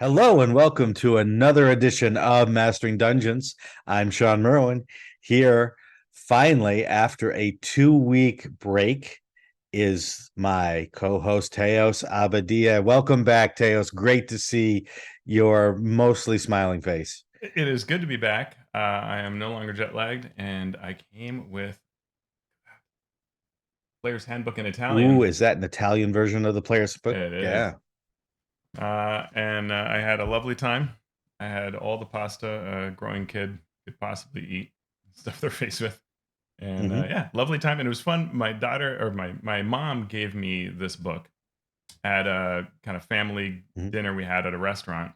Hello and welcome to another edition of Mastering Dungeons. I'm Shawn Merwin here. Finally, after a 2-week break, is my co-host Teos Abadia. Welcome back, Teos. Great to see your mostly smiling face. It is good to be back. I am no longer jet lagged, and I came with Player's Handbook in Ooh, Italian. is that an Italian version of the player's book? It is. Yeah. And I had a lovely time. I had all the pasta a growing kid could possibly eat, stuff their face with. And Mm-hmm. yeah, lovely time. And it was fun. My daughter, or my mom, gave me this book at a kind of family Mm-hmm. dinner we had at a restaurant.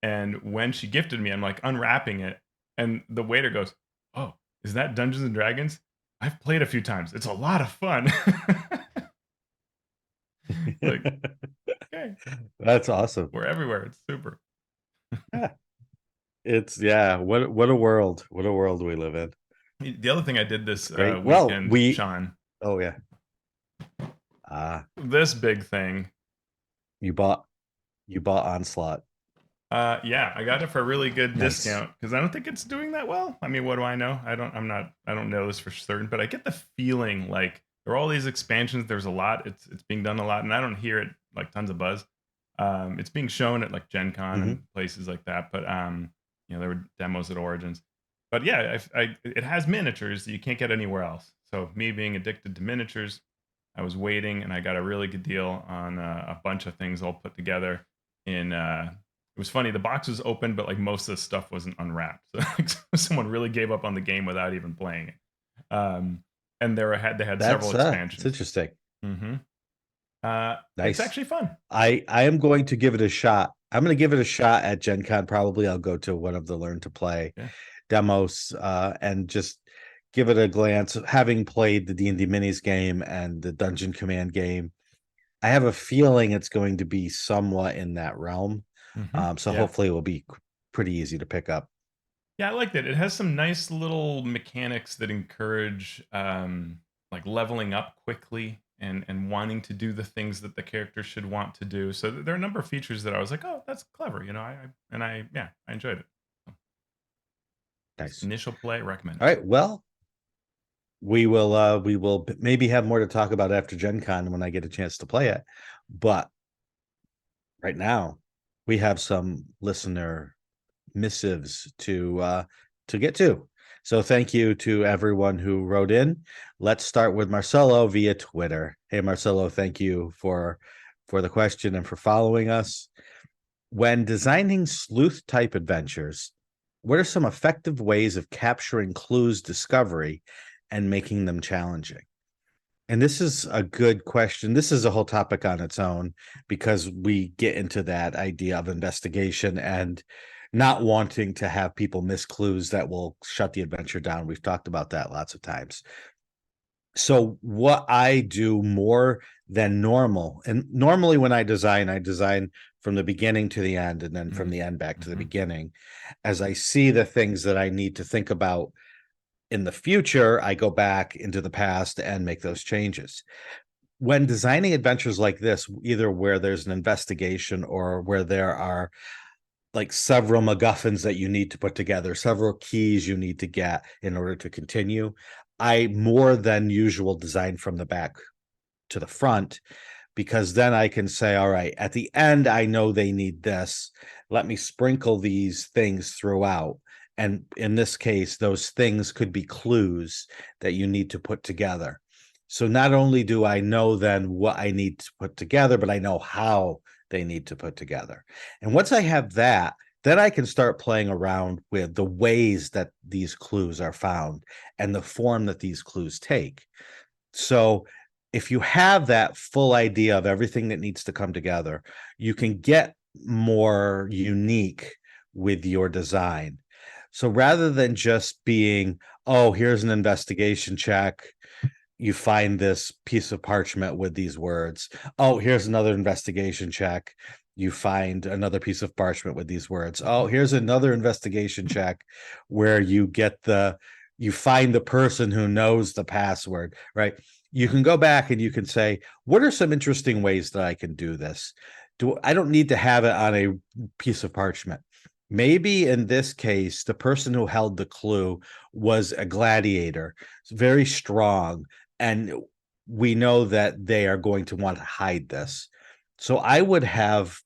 And when she gifted me, I'm like unwrapping it. And the waiter goes, "Oh, is that Dungeons and Dragons? I've played a few times. It's a lot of fun." Like, okay, That's awesome. we're everywhere. It's super. Yeah. What a world. What a world we live in. The other thing I did this Great. Well, weekend, Shawn, oh yeah. this big thing. You bought Onslaught. Yeah, I got it for a really good Nice. discount because I don't think it's doing that well. I mean, what do I know? I don't know this for certain, but I get the feeling like there are all these expansions. There's a lot. It's being done a lot, and I don't hear it like tons of buzz. It's being shown at like Gen Con Mm-hmm. and places like that, but there were demos at Origins. But yeah, it has miniatures that you can't get anywhere else. So me being addicted to miniatures, I was waiting, and I got a really good deal on a bunch of things all put together in it was funny. The box was open, but like most of the stuff wasn't unwrapped. So like, someone really gave up on the game without even playing it. And they had several That's expansions. interesting. Mm-hmm. It's Nice. actually fun. I am going to give it a shot. I'm going to give it a shot at Gen Con. Probably I'll go to one of the Learn to Play Yeah. demos and just give it a glance. Having played the D&D Minis game and the Dungeon Command game, I have a feeling it's going to be somewhat in that realm. Mm-hmm. So Yeah. hopefully it will be pretty easy to pick up. Yeah, I liked it. It has some nice little mechanics that encourage like leveling up quickly and wanting to do the things that the character should want to do. So there are a number of features that I was like, oh, that's clever. I enjoyed it. Just Nice. initial play, recommend All it. right. Well, we will maybe have more to talk about after Gen Con when I get a chance to play it. But right now, we have some listener missives to get to. So thank you to everyone who wrote in. Let's start with Marcelo via Twitter. Hey Marcelo, thank you for the question and for following us. When designing sleuth type adventures, what are some effective ways of capturing clues discovery and making them challenging? And this is a good question. This is a whole topic on its own because we get into that idea of investigation and not wanting to have people miss clues that will shut the adventure down. We've talked about that lots of times. So what I do more than normal, and normally when I design from the beginning to the end and then from the end back to the beginning. As I see the things that I need to think about in the future, I go back into the past and make those changes. When designing adventures like this, either where there's an investigation or where there are like several MacGuffins that you need to put together, several keys you need to get in order to continue, I more than usual design from the back to the front, because then I can say, all right, at the end, I know they need this. Let me sprinkle these things throughout. And in this case, those things could be clues that you need to put together. So not only do I know then what I need to put together, but I know how they need to put together. And once I have that, then I can start playing around with the ways that these clues are found and the form that these clues take. So if you have that full idea of everything that needs to come together, you can get more unique with your design. So rather than just being, oh, here's an investigation check, you find this piece of parchment with these words. Oh, here's another investigation check. You find another piece of parchment with these words. Oh, here's another investigation check where you find the person who knows the password, right? You can go back and you can say, what are some interesting ways that I can do this? I don't need to have it on a piece of parchment. Maybe in this case, the person who held the clue was a gladiator, very strong, and we know that they are going to want to hide this. So I would have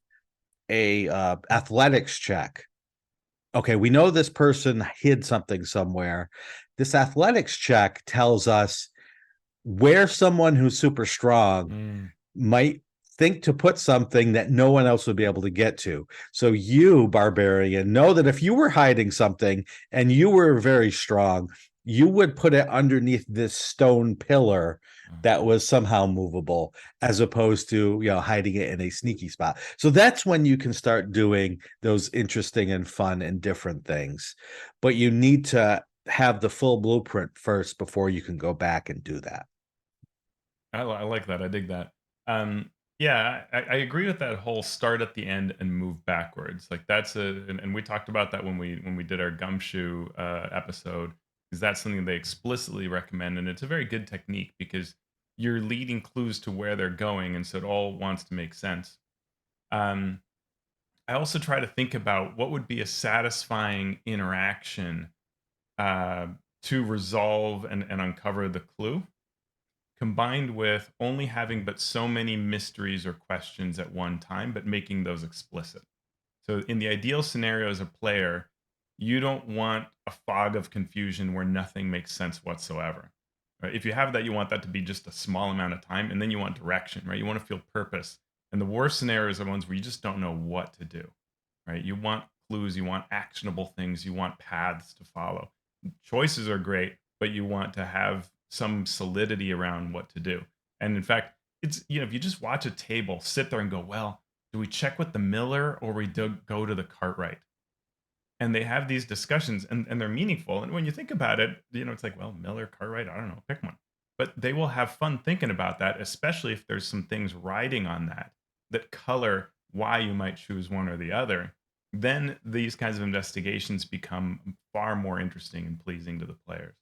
a athletics check. Okay, we know this person hid something somewhere. This athletics check tells us where someone who's super strong might think to put something that no one else would be able to get to. So you, barbarian, know that if you were hiding something and you were very strong, you would put it underneath this stone pillar that was somehow movable, as opposed to, hiding it in a sneaky spot. So that's when you can start doing those interesting and fun and different things. But you need to have the full blueprint first before you can go back and do that. I like that. I dig that. Yeah, I agree with that whole start at the end and move backwards. Like that's and we talked about that when we did our gumshoe episode, because that's something they explicitly recommend, and it's a very good technique because you're leading clues to where they're going, and so it all wants to make sense. Um, I also try to think about what would be a satisfying interaction uh, to resolve and uncover the clue, combined with only having but so many mysteries or questions at one time, but making those explicit. So, in the ideal scenario as a player, you don't want a fog of confusion where nothing makes sense whatsoever. Right? If you have that, you want that to be just a small amount of time, and then you want direction, right? You want to feel purpose. And the worst scenarios are ones where you just don't know what to do, right? You want clues, you want actionable things, you want paths to follow. Choices are great, but you want to have some solidity around what to do. And in fact, it's, if you just watch a table, sit there and go, well, do we check with the miller or we go to the cartwright? And they have these discussions, and they're meaningful. And when you think about it, it's like, well, miller, cartwright, I don't know, pick one. But they will have fun thinking about that, especially if there's some things riding on that color why you might choose one or the other. Then these kinds of investigations become far more interesting and pleasing to the players.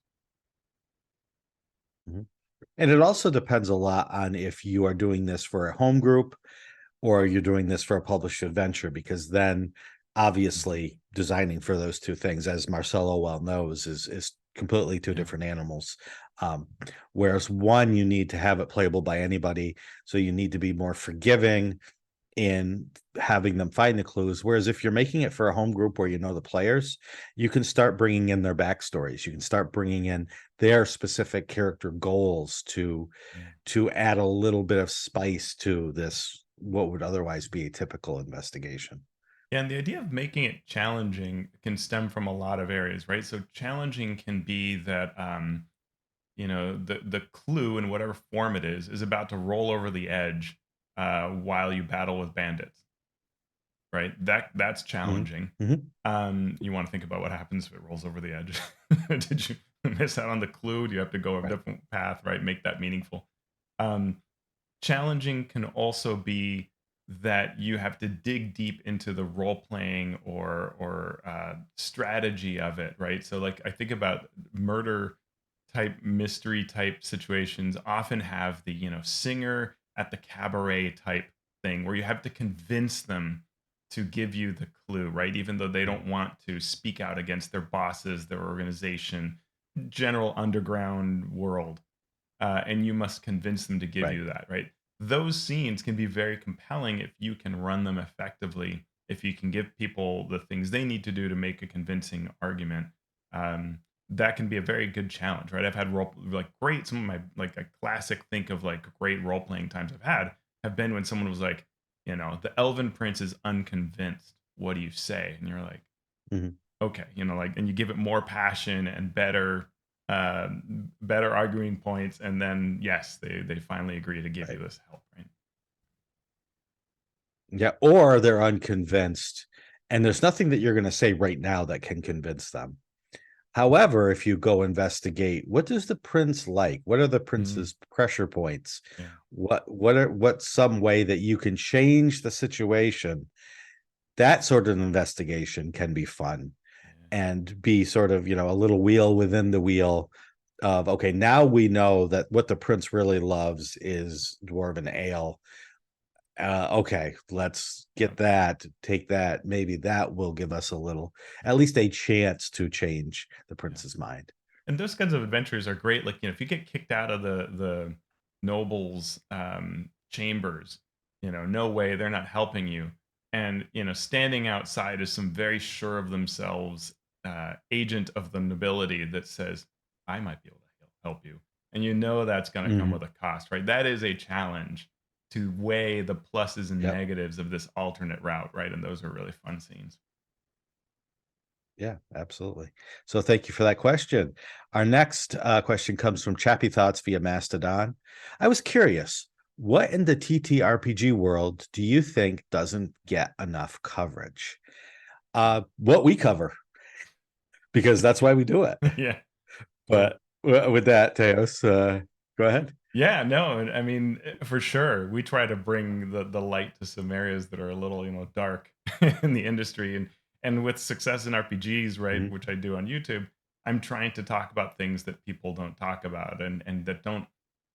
And it also depends a lot on if you are doing this for a home group or you're doing this for a published adventure, because then obviously designing for those two things, as Marcelo well knows, is completely two different animals. Whereas one, you need to have it playable by anybody, so you need to be more forgiving in having them find the clues. Whereas if you're making it for a home group where you know the players, you can start bringing in their backstories. You can start bringing in their specific character goals to add a little bit of spice to this, what would otherwise be a typical investigation. Yeah, and the idea of making it challenging can stem from a lot of areas, right? So challenging can be that the clue in whatever form it is about to roll over the edge while you battle with bandits, right? That's challenging. You want to think about what happens if it rolls over the edge. Did you miss out on the clue? Do you have to go a different path, right? Make that meaningful. Challenging can also be that you have to dig deep into the role playing or strategy of it, right? So, like, I think about murder type, mystery type situations often have the singer at the cabaret type thing where you have to convince them to give you the clue, right? Even though they don't want to speak out against their bosses, their organization, general underground world, and you must convince them to give you that, right? Those scenes can be very compelling if you can run them effectively, if you can give people the things they need to do to make a convincing argument. That can be a very good challenge, right? I've had some of my a classic think of like great role playing times I've had have been when someone was like, the Elven Prince is unconvinced. What do you say? And you're like, okay, and you give it more passion and better arguing points, and then yes, they finally agree to give you this help, right? Yeah, or they're unconvinced, and there's nothing that you're going to say right now that can convince them. However, if you go investigate, what does the prince like? What are the prince's pressure points? Yeah. What's some way that you can change the situation? That sort of investigation can be fun and be sort of, a little wheel within the wheel of, okay, now we know that what the prince really loves is dwarven ale. Okay, let's get that, take that. Maybe that will give us a little, at least a chance to change the Yeah. prince's mind. And those kinds of adventures are great. Like, if you get kicked out of the nobles chambers, no way, they're not helping you. And standing outside is some very sure of themselves agent of the nobility that says, I might be able to help you. And that's going to come Mhm. with a cost, right? That is a challenge to weigh the pluses and Yep. negatives of this alternate route, right? And those are really fun scenes. Yeah, absolutely. So thank you for that question. Our next question comes from Chappy Thoughts via Mastodon. I was curious, what in the TTRPG world do you think doesn't get enough coverage? What we cover, because that's why we do it. Yeah. Totally. But with that, Teos, go ahead. Yeah, no, and I mean, for sure, we try to bring the light to some areas that are a little, dark in the industry, and with success in RPGs, right, Mhm. which I do on YouTube, I'm trying to talk about things that people don't talk about, and that don't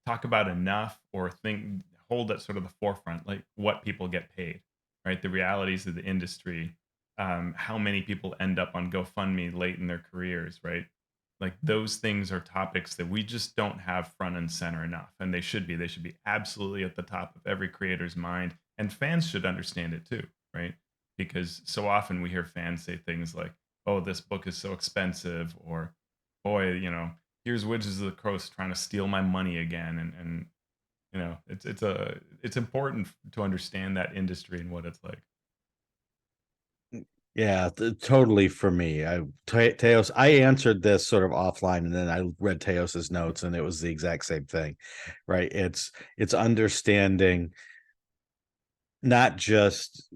talk about enough, or think hold at sort of the forefront, like what people get paid, right? The realities of the industry, how many people end up on GoFundMe late in their careers, right? Like, those things are topics that we just don't have front and center enough, and they should be absolutely at the top of every creator's mind, and fans should understand it too, right? Because so often we hear fans say things like, oh, this book is so expensive, or boy, here's Wizards of the Coast trying to steal my money again. And it's important to understand that industry and what it's like. Yeah, totally for me. Teos, I answered this sort of offline, and then I read Teos's notes, and it was the exact same thing, right? It's understanding not just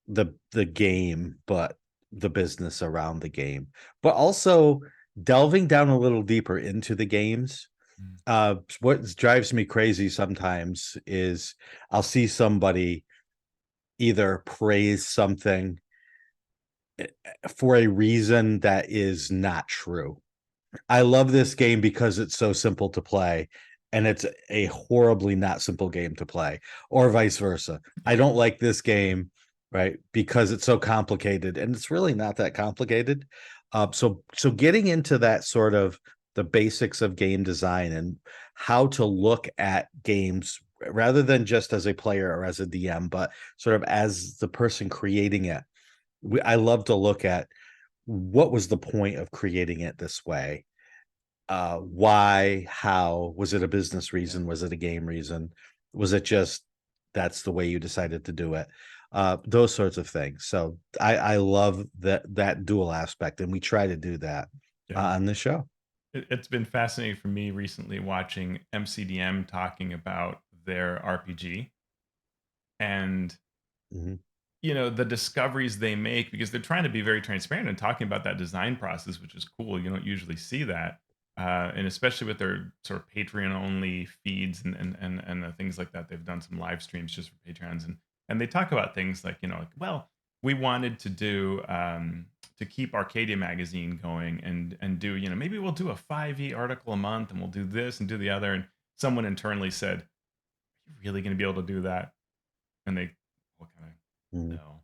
the game, but the business around the game, but also delving down a little deeper into the games. Mm. What drives me crazy sometimes is I'll see somebody either praise something for a reason that is not true. I love this game because it's so simple to play, and it's a horribly not simple game to play, or vice versa. I don't like this game, right, because it's so complicated, and it's really not that complicated. So getting into that sort of the basics of game design and how to look at games rather than just as a player or as a DM, but sort of as the person creating it. I love to look at what was the point of creating it this way, why, how, was it a business Yeah. reason, was it a game reason, was it just that's the way you decided to do it, those sorts of things. So I love that dual aspect, and we try to do that Yeah. on the show. It's been fascinating for me recently watching MCDM talking about their RPG, and Mhm. the discoveries they make, because they're trying to be very transparent and talking about that design process, which is cool. You don't usually see that, and especially with their sort of Patreon only feeds, and the things like that. They've done some live streams just for Patreons, and they talk about things like, like, well, we wanted to do to keep Arcadia magazine going, and do, maybe we'll do a 5e article a month, and we'll do this and do the other. And someone internally said, are you really going to be able to do that? And they all kind of, Mhm. no.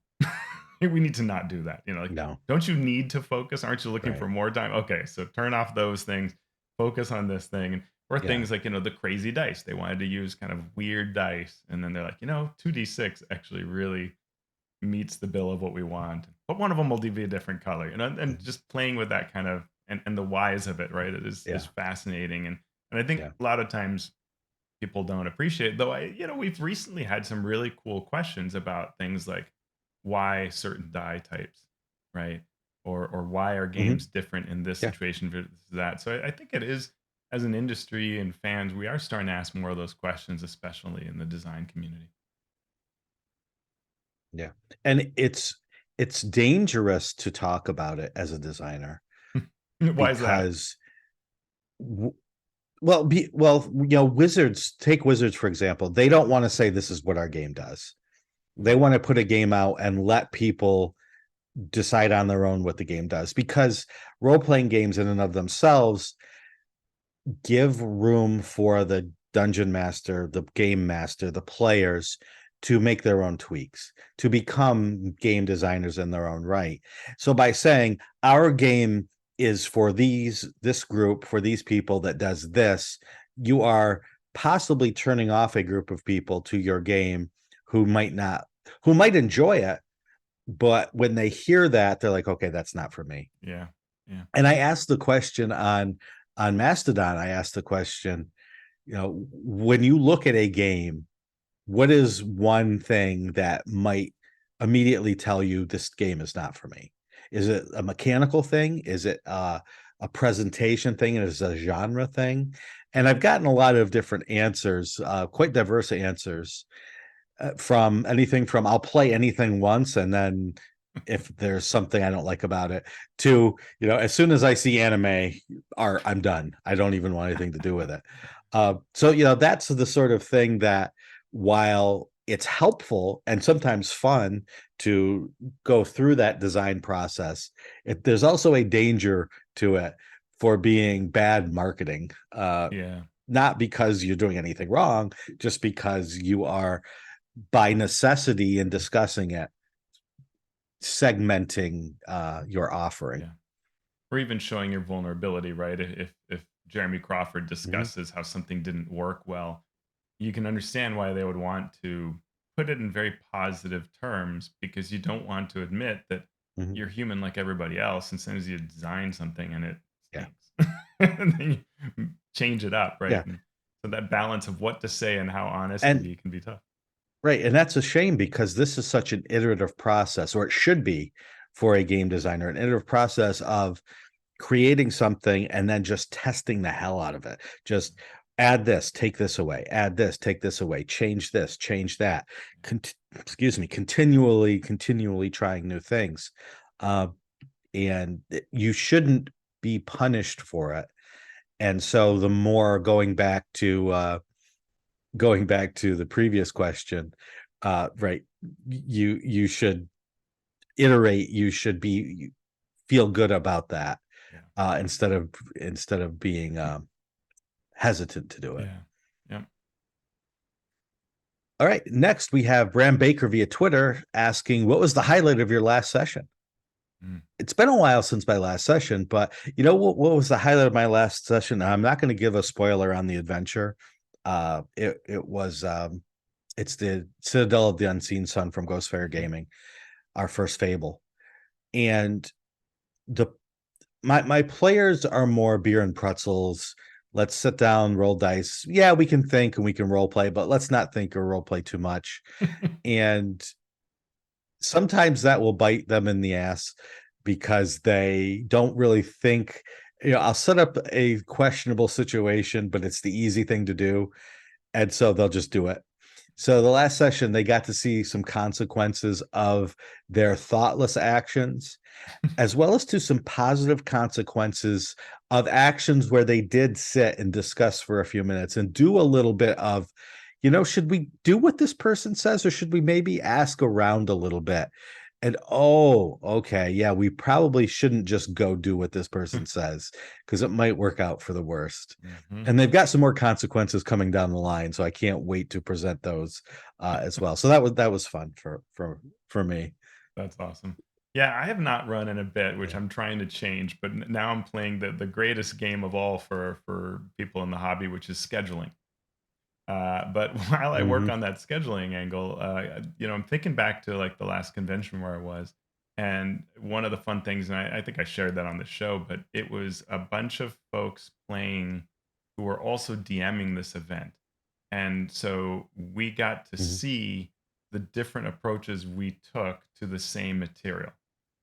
We need to not do that. Like, No, don't you need to focus? Aren't you looking right. for more time? Okay, so turn off those things, focus on this thing. Or Yeah. things like, the crazy dice. They wanted to use kind of weird dice. And then they're like, 2d6 actually really meets the bill of what we want. But one of them will be a different color. And Mhm. just playing with that kind of, and the whys of it, right? It is Yeah. fascinating. And I think Yeah. a lot of times people don't appreciate, though. We've recently had some really cool questions about things like why certain die types, right? Or why are Mhm. games different in this Yeah. situation versus that. So I think it is, as an industry and fans, we are starting to ask more of those questions, especially in the design community. Yeah. And it's dangerous to talk about it as a designer Why is that? because well, Wizards, take Wizards for example. They don't want to say this is what our game does. They want to put a game out and let people decide on their own what the game does, because role-playing games in and of themselves give room for the dungeon master, the game master, the players to make their own tweaks, to become game designers in their own right. So by saying our game is for this group, for these people that does this, you are possibly turning off a group of people to your game who might enjoy it, but when they hear that, they're like, okay, that's not for me. Yeah. Yeah. And I asked the question on Mastodon, I asked the question, when you look at a game, what is one thing that might immediately tell you this game is not for me? Is it a mechanical thing? Is it a presentation thing? Is it a genre thing? And I've gotten a lot of different answers, quite diverse answers, from anything from I'll play anything once, and then if there's something I don't like about it, to, as soon as I see anime art, I'm done. I don't even want anything to do with it. So, that's the sort of thing that, while it's helpful and sometimes fun to go through that design process, there's also a danger to it for being bad marketing. Yeah. Not because you're doing anything wrong, just because you are, by necessity in discussing it, segmenting your offering. Yeah. Or even showing your vulnerability, right? If Jeremy Crawford discusses how something didn't work well, you can understand why they would want to put it in very positive terms, because you don't want to admit that Mhm. you're human like everybody else, and sometimes you design something and it Yeah. stinks. And then you change it up, right? Yeah. And so that balance of what to say and how honest to And be can be tough. right, and that's a shame, because this is such an iterative process, or it should be for a game designer, an iterative process of creating something and then just testing the hell out of it. Just add this, take this away, add this, take this away, change this, change that. Continually trying new things. And you shouldn't be punished for it. And so the more, going back to the previous question, right, you should iterate, you should feel good about that, Yeah. instead of being hesitant to do it. Yeah. Yeah. All right, next we have Bram Baker via Twitter asking, what was the highlight of your last session? Mm. It's been a while since my last session, but what was the highlight of my last session? I'm not going to give a spoiler on the adventure. It was it's the Citadel of the Unseen Sun from Ghostfire Gaming, our first Fable. And the my players are more beer and pretzels. Let's sit down, roll dice. Yeah, we can think and we can role play, but let's not think or role play too much. And sometimes that will bite them in the ass, because they don't really think. I'll set up a questionable situation, but it's the easy thing to do, and so they'll just do it. So the last session, they got to see some consequences of their thoughtless actions, as well as to some positive consequences of actions where they did sit and discuss for a few minutes and do a little bit of, should we do what this person says, or should we maybe ask around a little bit? And okay, yeah, we probably shouldn't just go do what this person says, because it might work out for the worst. Mm-hmm. And they've got some more consequences coming down the line, so I can't wait to present those as well. So that was fun for me. That's awesome. Yeah, I have not run in a bit, which Yeah. I'm trying to change, but now I'm playing the greatest game of all for people in the hobby, which is scheduling. But while I work Mhm. on that scheduling angle, I'm thinking back to like the last convention where I was, and one of the fun things, and I think I shared that on the show, but it was a bunch of folks playing who were also DMing this event, and so we got to Mhm. see the different approaches we took to the same material,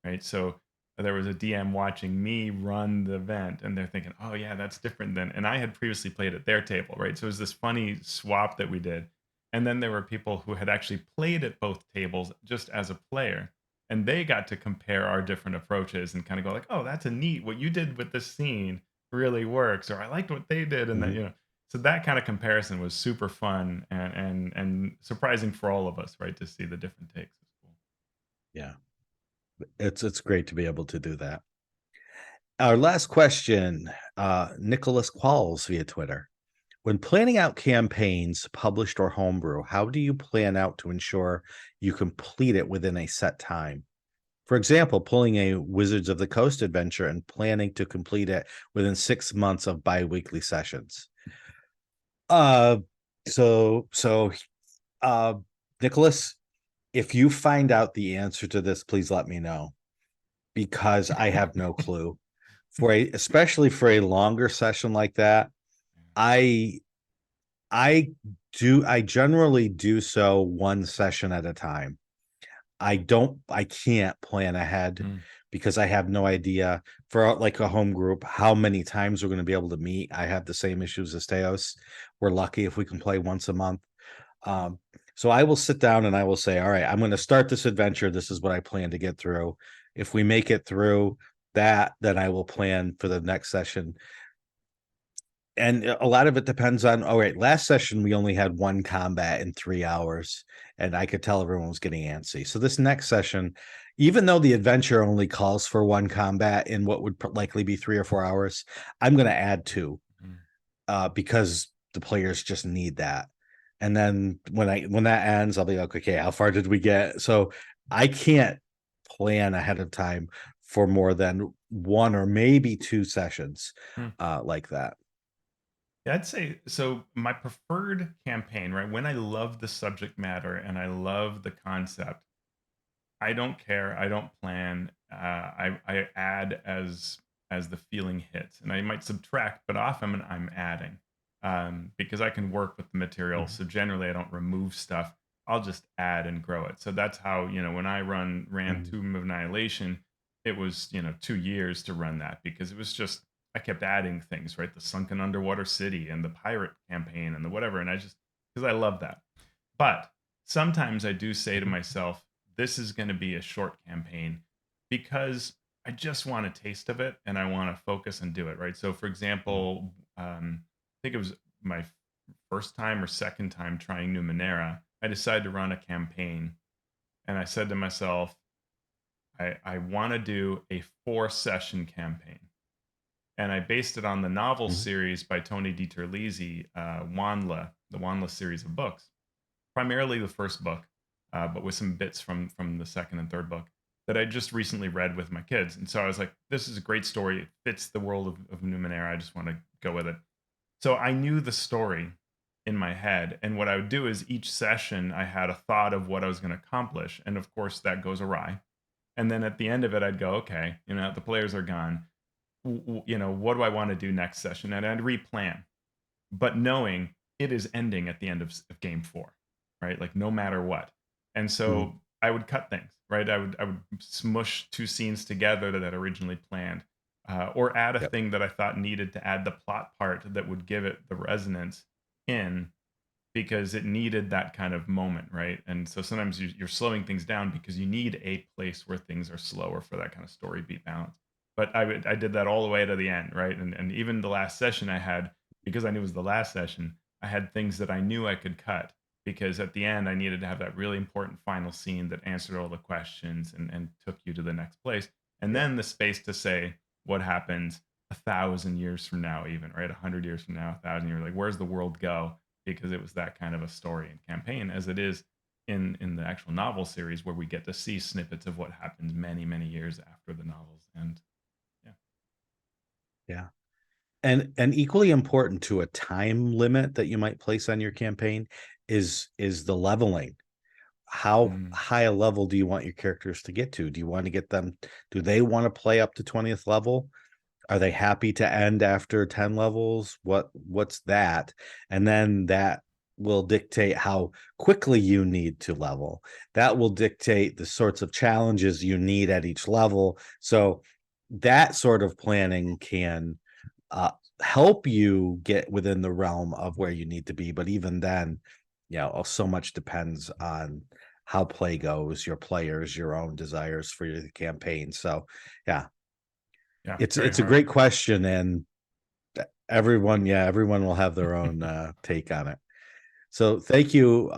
right? So there was a DM watching me run the event, and they're thinking, "Oh yeah, that's different than." And I had previously played at their table, right? So it was this funny swap that we did. And then there were people who had actually played at both tables just as a player, and they got to compare our different approaches and kind of go like, "Oh, that's a neat. What you did with this scene really works," or "I liked what they did," and that Mhm. So that kind of comparison was super fun and surprising for all of us, right? To see the different takes. It's cool. Yeah, it's great to be able to do that. Our last question, Nicholas Qualls via Twitter. when planning out campaigns, published or homebrew, how do you plan out to ensure you complete it within a set time? For example, pulling a Wizards of the Coast adventure and planning to complete it within 6 months of bi-weekly sessions. Uh, so Nicholas, if you find out the answer to this, please let me know, because I have no clue. Especially for a longer session like that, I generally do so one session at a time. I can't plan ahead because I have no idea for like a home group how many times we're going to be able to meet. I have the same issues as Teos. We're lucky if we can play once a month. So I will sit down and I will say, all right, I'm going to start this adventure. This is what I plan to get through. If we make it through that, then I will plan for the next session. And a lot of it depends on, all right, last session we only had one combat in 3 hours, and I could tell everyone was getting antsy. So this next session, even though the adventure only calls for one combat in what would likely be 3 or 4 hours, I'm going to add 2 because the players just need that. And then when that ends, I'll be like, okay, how far did we get? So I can't plan ahead of time for more than 1 or maybe 2 sessions like that. Yeah, I'd say so. My preferred campaign, right? When I love the subject matter and I love the concept, I don't care. I don't plan. I add as the feeling hits, and I might subtract, but often I'm adding because I can work with the material. So generally, I don't remove stuff. I'll just add and grow it. So that's how when I ran Tomb of Annihilation, it was 2 years to run that because it was just I kept adding things, right? The sunken underwater city and the pirate campaign and the whatever, and I just because I love that. But sometimes I do say to myself, this is going to be a short campaign because I just want a taste of it and I want to focus and do it, right? So, for example, I think it was my first time or second time trying Numenera. I decided to run a campaign and I said to myself, I want to do a 4-session campaign. And I based it on the novel series by Tony DiTerlizzi, Wanla, the Wanla series of books, primarily the first book, but with some bits from the second and third book that I just recently read with my kids. And so I was like, this is a great story. It fits the world of Numenera. I just want to go with it. So I knew the story in my head. And what I would do is each session, I had a thought of what I was going to accomplish. And of course, that goes awry. And then at the end of it, I'd go, okay, the players are gone. What do I want to do next session? And I'd replan, but knowing it is ending at the end of game 4, right? Like no matter what. And so I would cut things, right? I would smush 2 scenes together that I originally planned, or add a thing that I thought needed to add the plot part that would give it the resonance in, because it needed that kind of moment, right? And so sometimes you're slowing things down because you need a place where things are slower for that kind of story beat balance. But I did that all the way to the end, right? And even the last session I had, because I knew it was the last session, I had things that I knew I could cut because at the end I needed to have that really important final scene that answered all the questions and took you to the next place. And then the space to say what happens 1,000 years from now, even, right? 100 years from now, 1,000 years, like where's the world go? Because it was that kind of a story and campaign, as it is in the actual novel series, where we get to see snippets of what happens many, many years after the novels. And yeah. And equally important to a time limit that you might place on your campaign is the leveling. How high a level do you want your characters to get to? Do you want to get them, do they want to play up to 20th level? Are they happy to end after 10 levels? What's that? And then that will dictate how quickly you need to level. That will dictate the sorts of challenges you need at each level. So that sort of planning can help you get within the realm of where you need to be. But even then, so much depends on how play goes, your players, your own desires for your campaign. So yeah, it's a great question, and everyone will have their own take on it. So thank you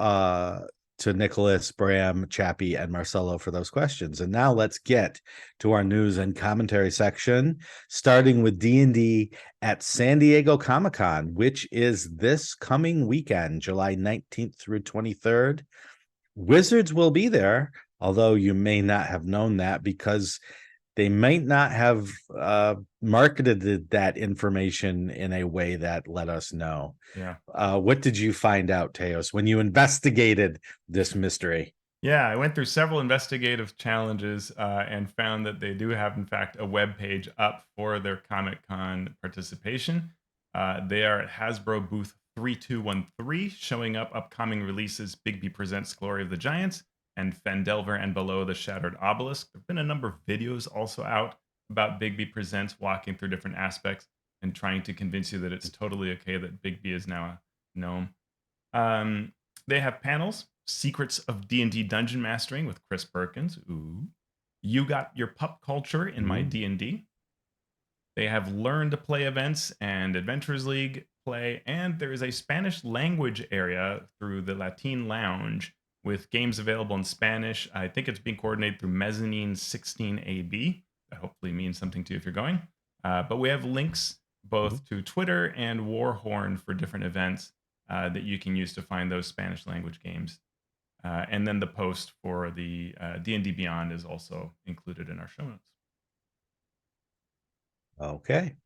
to Nicholas, Bram, Chappie, and Marcelo for those questions. And now let's get to our news and commentary section, starting with D&D at San Diego Comic-Con, which is this coming weekend, July 19th through 23rd. Wizards will be there, although you may not have known that because they might not have marketed that information in a way that let us know. Yeah. What did you find out, Teos, when you investigated this mystery? Yeah, I went through several investigative challenges and found that they do have, in fact, a web page up for their Comic Con participation. They are at Hasbro booth 3213, showing up upcoming releases Bigby Presents Glory of the Giants and Fendelver and Below the Shattered Obelisk. There have been a number of videos also out about Bigby Presents, walking through different aspects and trying to convince you that it's totally okay that Bigby is now a gnome. They have panels, Secrets of D&D Dungeon Mastering with Chris Perkins. Ooh. You Got Your Pup Culture in My D&D. They have Learn to Play events and Adventurers League play, and there is a Spanish language area through the Latin Lounge with games available in Spanish. I think it's being coordinated through Mezzanine 16AB. That hopefully means something to you if you're going. But we have links both to Twitter and Warhorn for different events that you can use to find those Spanish language games. And then the post for the D&D Beyond is also included in our show notes. Okay.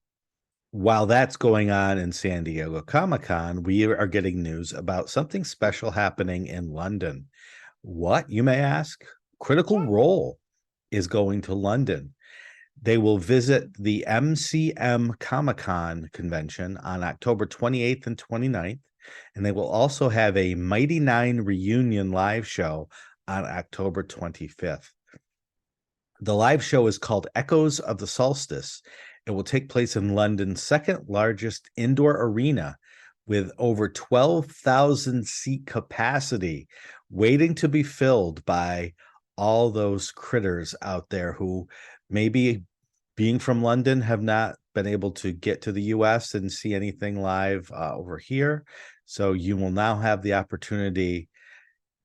While that's going on in San Diego Comic-Con, we are getting news about something special happening in London. What, you may ask? Critical Role is going to London. They will visit the MCM Comic-Con convention on October 28th and 29th, and they will also have a Mighty Nine reunion live show on October 25th. The live show is called Echoes of the Solstice. It will take place in London's second largest indoor arena with over 12,000 seat capacity, waiting to be filled by all those critters out there who maybe, being from London, have not been able to get to the US and see anything live over here. So you will now have the opportunity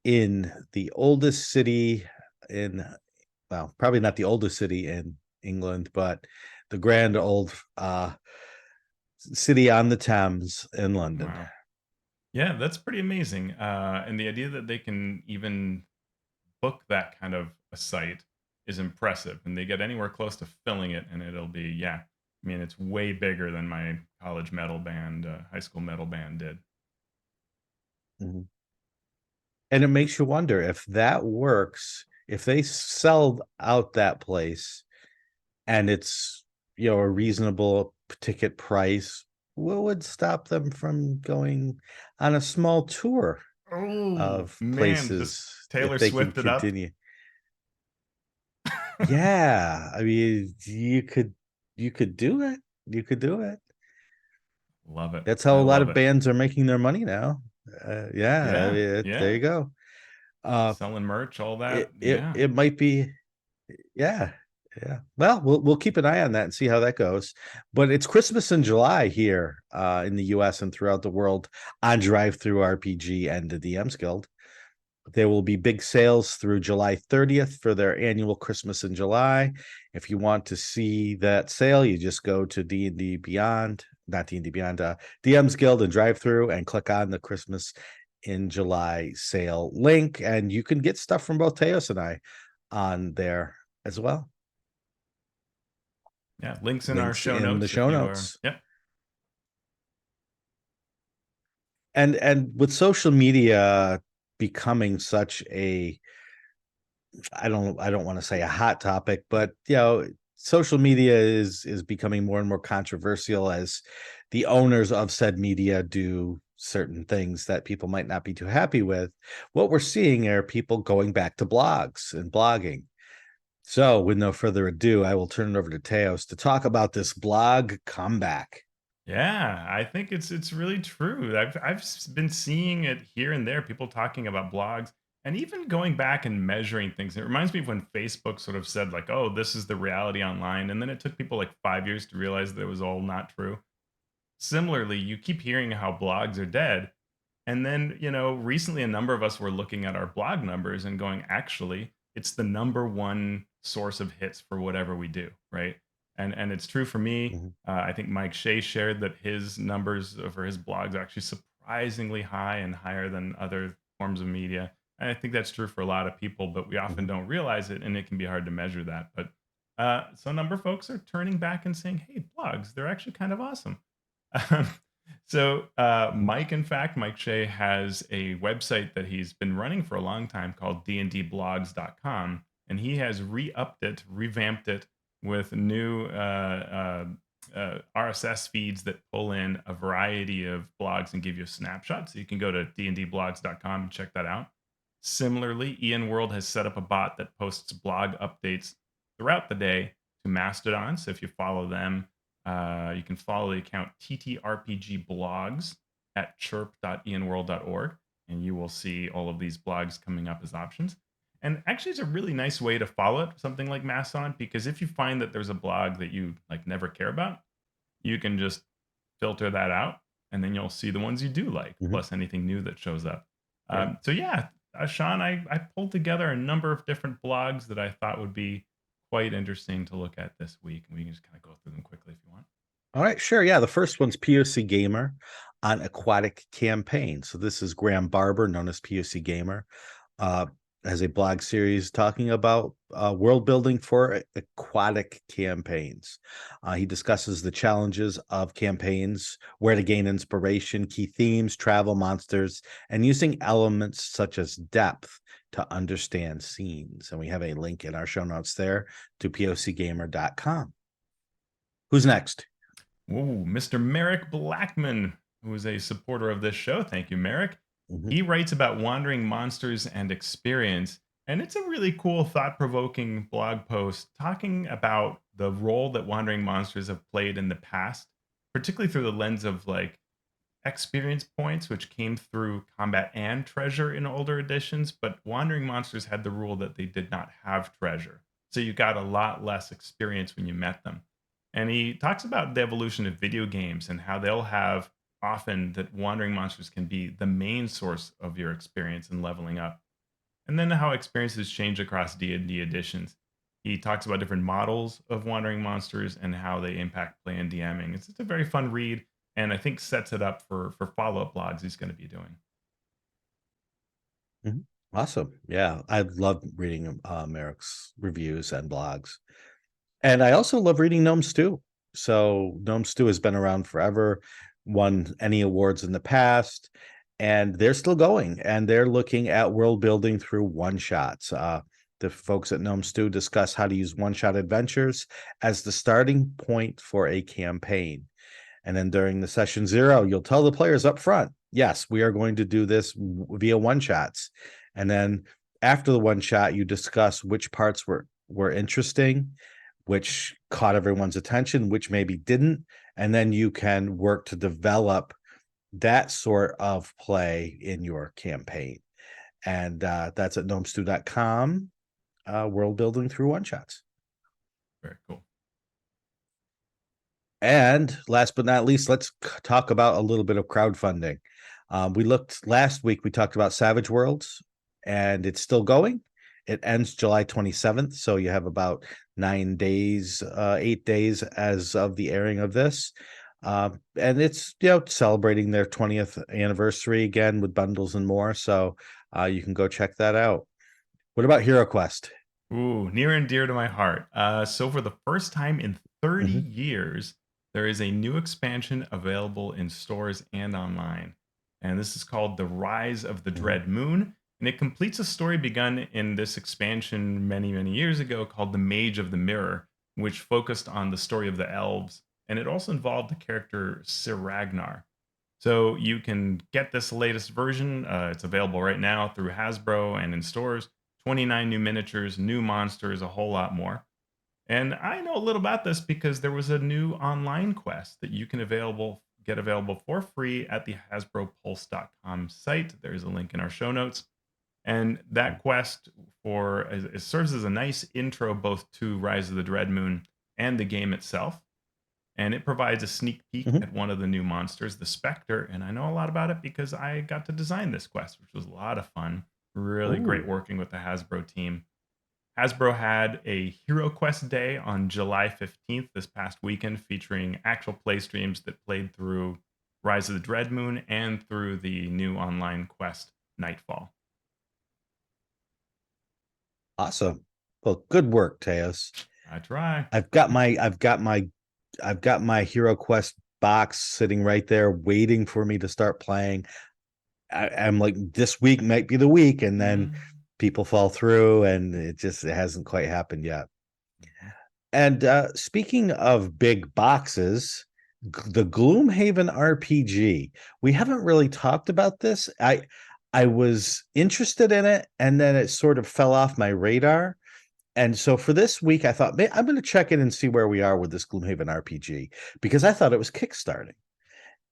in the oldest city in, well, probably not the oldest city in England, but the grand old city on the Thames in London. Wow. Yeah, that's pretty amazing. And the idea that they can even book that kind of a site is impressive. And they get anywhere close to filling it, and it'll be, yeah. I mean, it's way bigger than my college metal band, high school metal band did. Mm-hmm. And it makes you wonder if that works, if they sell out that place and it's, a reasonable ticket price, what would stop them from going on a small tour of places Taylor if they Swift can it up? continue? Yeah, I mean, you could do it. You could do it. Love it. That's how I a lot love of it. bands are making their money now. Yeah, I mean, Yeah. there you go. Selling merch, all that. It might be, yeah. Well, we'll keep an eye on that and see how that goes. But it's Christmas in July here in the US and throughout the world on Drive-Thru RPG and the DMs Guild. There will be big sales through July 30th for their annual Christmas in July. If you want to see that sale, you just go to D&D Beyond, not D&D Beyond, DMs Guild and Drive-Thru and click on the Christmas in July sale link, and you can get stuff from both Teos and I on there as well. Yeah, links in our show notes. The show notes. Yep. And with social media becoming such a, I don't want to say a hot topic, but social media is becoming more and more controversial as the owners of said media do certain things that people might not be too happy with. What we're seeing are people going back to blogs and blogging. So with no further ado, I will turn it over to Teos to talk about this blog comeback. Yeah, I think it's really true. I've been seeing it here and there, people talking about blogs and even going back and measuring things. It reminds me of when Facebook sort of said like, "Oh, this is the reality online," and then it took people like 5 years to realize that it was all not true. Similarly, you keep hearing how blogs are dead, And then, recently a number of us were looking at our blog numbers and going, actually, it's the number one source of hits for whatever we do, right? And it's true for me. Mhm, I think Mike Shea shared that his numbers for his blogs are actually surprisingly high and higher than other forms of media. And I think that's true for a lot of people, but we often mhm, don't realize it, and it can be hard to measure that. But so a number of folks are turning back and saying, "Hey, blogs, they're actually kind of awesome." Um, so, mhm, Mike Shea has a website that he's been running for a long time called dndblogs.com, and he has re-upped it, revamped it with new RSS feeds that pull in a variety of blogs and give you a snapshot. So you can go to dndblogs.com and check that out. Similarly, Ian World has set up a bot that posts blog updates throughout the day to Mastodon. So if you follow them, you can follow the account TTRPG Blogs at chirp.ianworld.org, and you will see all of these blogs coming up as options. And actually, it's a really nice way to follow it, something like Mastodon, because if you find that there's a blog that you like never care about, you can just filter that out, and then you'll see the ones you do like, mhm. plus anything new that shows up. Right. So yeah, Shawn, I pulled together a number of different blogs that I thought would be quite interesting to look at this week, and we can just kind of go through them quickly if you want. All right, sure. Yeah, the first one's POC Gamer on Aquatic Campaigns. So this is Graham Barber, known as POC Gamer, uh, has a blog series talking about world building for aquatic campaigns. He discusses the challenges of campaigns, where to gain inspiration, key themes, travel monsters, and using elements such as depth to understand scenes. And we have a link in our show notes there to POCgamer.com. Who's next? Ooh, Mr. Merrick Blackman, who is a supporter of this show. Thank you, Merrick. Mhm. He writes about wandering monsters and experience, and it's a really cool, thought provoking blog post talking about the role that wandering monsters have played in the past, particularly through the lens of like experience points, which came through combat and treasure in older editions. But wandering monsters had the rule that they did not have treasure. So you got a lot less experience when you met them. And he talks about the evolution of video games and how they'll have often that wandering monsters can be the main source of your experience in leveling up. And then how experiences change across D&D editions. He talks about different models of wandering monsters and how they impact play and DMing. It's a very fun read, and I think sets it up for follow-up blogs he's going to be doing. Mhm. Awesome. Yeah, I love reading Merrick's reviews and blogs. And I also love reading Gnome Stew. So Gnome Stew has been around forever, won any awards in the past, and they're still going. And they're looking at world building through one shots. The folks at Gnome Stew discuss how to use one shot adventures as the starting point for a campaign. And then during the session zero, you'll tell the players up front, yes, we are going to do this via one shots. And then after the one shot, you discuss which parts were interesting, which caught everyone's attention, which maybe didn't. And then you can work to develop that sort of play in your campaign. And that's at gnomestew.com, world building through one shots. Very cool. And last but not least, let's talk about a little bit of crowdfunding. We looked last week, we talked about Savage Worlds, and it's still going. It ends July 27th. So you have about 9 days, 8 days as of the airing of this. And it's, celebrating their 20th anniversary again with bundles and more. So you can go check that out. What about HeroQuest? Ooh, near and dear to my heart. So for the first time in 30 Mhm, years, there is a new expansion available in stores and online. And this is called The Rise of the mhm, Dread Moon. And it completes a story begun in this expansion many, many years ago called The Mage of the Mirror, which focused on the story of the elves. And it also involved the character Sir Ragnar. So you can get this latest version. It's available right now through Hasbro and in stores. 29 new miniatures, new monsters, a whole lot more. And I know a little about this because there was a new online quest that you can get available for free at the hasbropulse.com site. There's a link in our show notes. And that quest it serves as a nice intro both to Rise of the Dread Moon and the game itself. and it provides a sneak peek Mhm. at one of the new monsters, the Spectre. And I know a lot about it because I got to design this quest, which was a lot of fun. Really great Ooh, working with the Hasbro team. Hasbro had a HeroQuest Day on July 15th this past weekend, featuring actual play streams that played through Rise of the Dread Moon and through the new online quest Nightfall. awesome. Well, good work, Teos. I try. I've got my Hero Quest box sitting right there waiting for me to start playing. I'm like, this week might be the week, and then Mm, people fall through, and it hasn't quite happened yet. mhm. And speaking of big boxes, the Gloomhaven RPG, we haven't really talked about this. I was interested in it, and then it sort of fell off my radar. And so for this week, I thought, I'm going to check in and see where we are with this Gloomhaven RPG because I thought it was kickstarting.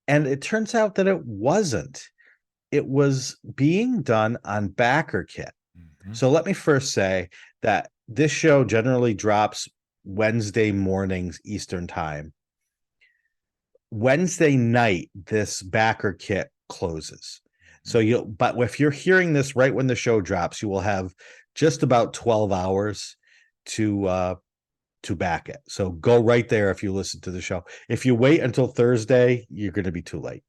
And it turns out that it wasn't. It was being done on BackerKit. Mhm. So let me first say that this show generally drops Wednesday mornings Eastern time. Wednesday night, this BackerKit closes. So Mhm. but if you're hearing this right when the show drops, you will have just about 12 hours to back it. So go right there if you listen to the show. If you wait until Thursday, you're going to be too late.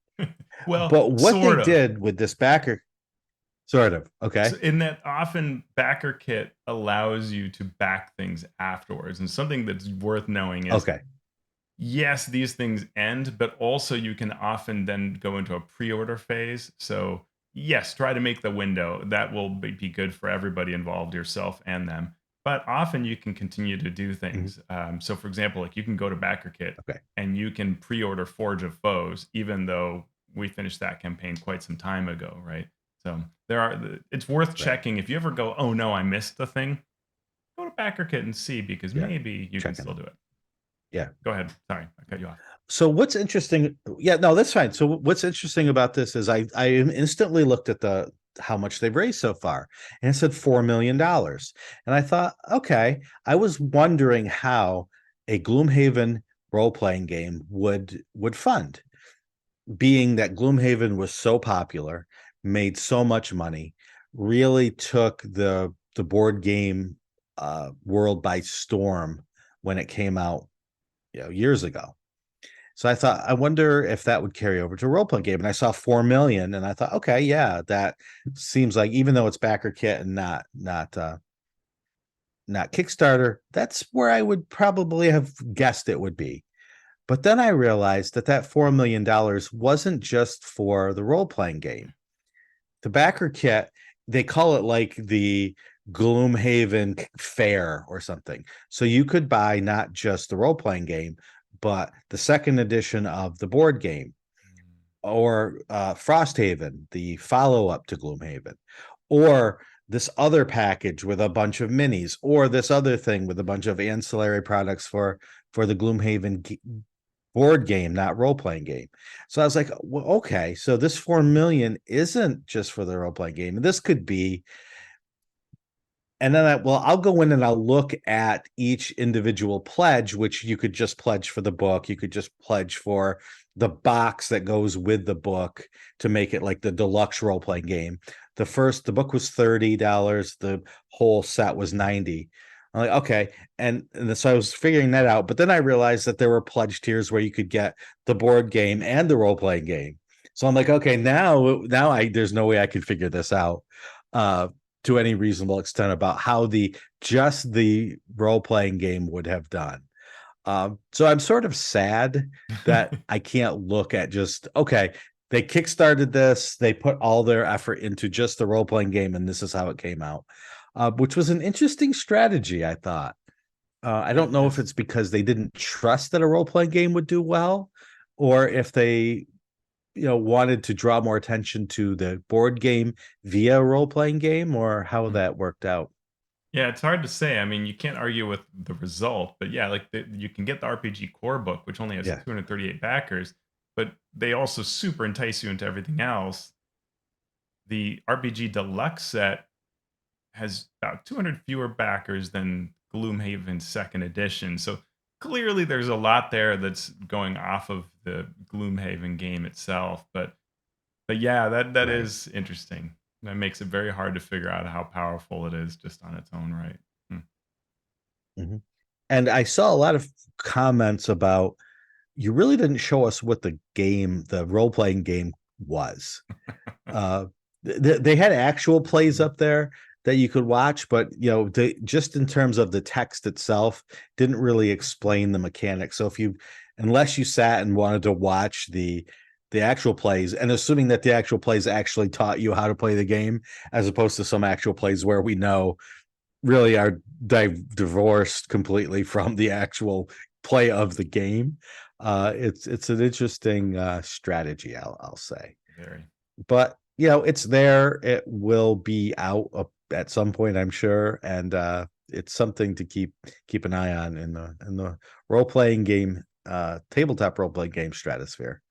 Well, But what they sort of. did with this backer, sort of, So okay, in that often backer kit allows you to back things afterwards. And something that's worth knowing is okay, yes, these things end, but also you can often then go into a pre-order phase. So yes, try to make the window. That will be good for everybody involved, yourself and them. But often you can continue to do mhm, things. So for example, like you can go to BackerKit okay, and you can pre-order Forge of Foes, even though we finished that campaign quite some time ago, right? So it's worth right, checking. If you ever go, oh no, I missed the thing, go to BackerKit and see because yeah, maybe you can checking still it, do it. yeah. Go ahead. Sorry, I cut you off. So what's interesting? Yeah, no, that's fine. So what's interesting about this is I instantly looked at the how much they've raised so far, and it said $4 million, and I thought, okay, I was wondering how a Gloomhaven role playing game would fund, being that Gloomhaven was so popular, made so much money, really took the board game world by storm when it came out, years ago. So I thought, I wonder if that would carry over to a role playing game. And I saw 4 million, and I thought, okay, yeah, that seems like, even though it's backer kit and not Kickstarter, that's where I would probably have guessed it would be. But then I realized that that $4 million wasn't just for the role playing game. The backer kit, they call it like the Gloomhaven Fair or something. So you could buy not just the role playing game, but the second edition of the board game, or Frosthaven, the follow up to Gloomhaven, or this other package with a bunch of minis, or this other thing with a bunch of ancillary products for the Gloomhaven board game, not role playing game. So I was like, well, okay, so this 4 million isn't just for the role playing game. And this could be, and then I'll go in and I'll look at each individual pledge, which you could just pledge for the book. You could just pledge for the box that goes with the book to make it like the deluxe role playing game. The book was $30. The whole set was 90. I'm like, okay. And so I was figuring that out. But then I realized that there were pledge tiers where you could get the board game and the role playing game. So I'm like, okay, now there's no way I can figure this out. Uh, to any reasonable extent about how the role playing game would have done. So I'm sort of sad that I can't look at just, okay, they kickstarted this, they put all their effort into just the role playing game, and this is how it came out, which was an interesting strategy, I thought. I It don't know if is. it's because they didn't trust that a role playing game would do well, or if they wanted to draw more attention to the board game via role playing game, or how Mm. that worked out. Yeah, it's hard to say. I mean, you can't argue with the result, but yeah, like you can get the RPG core book, which only has Yeah. 238 backers, but they also super entice you into everything else. The RPG Deluxe set has about 200 fewer backers than Gloomhaven's second edition. So clearly there's a lot there that's going off of the Gloomhaven game itself, but yeah, that Right. is interesting. That makes it very hard to figure out how powerful it is just on its own right. Hmm. Mhm. And I saw a lot of comments about you really didn't show us what the role playing game was. Uh, they had actual plays up there that you could watch, but they just in terms of the text itself didn't really explain the mechanics. So unless you sat and wanted to watch the actual plays, and assuming that the actual plays actually taught you how to play the game, as opposed to some actual plays where we know really are divorced completely from the actual play of the game. It's an interesting strategy, I'll say. Very. But it's there. It will be out at some point, I'm sure, and it's something to keep an eye on in the role playing game, tabletop role playing game stratosphere.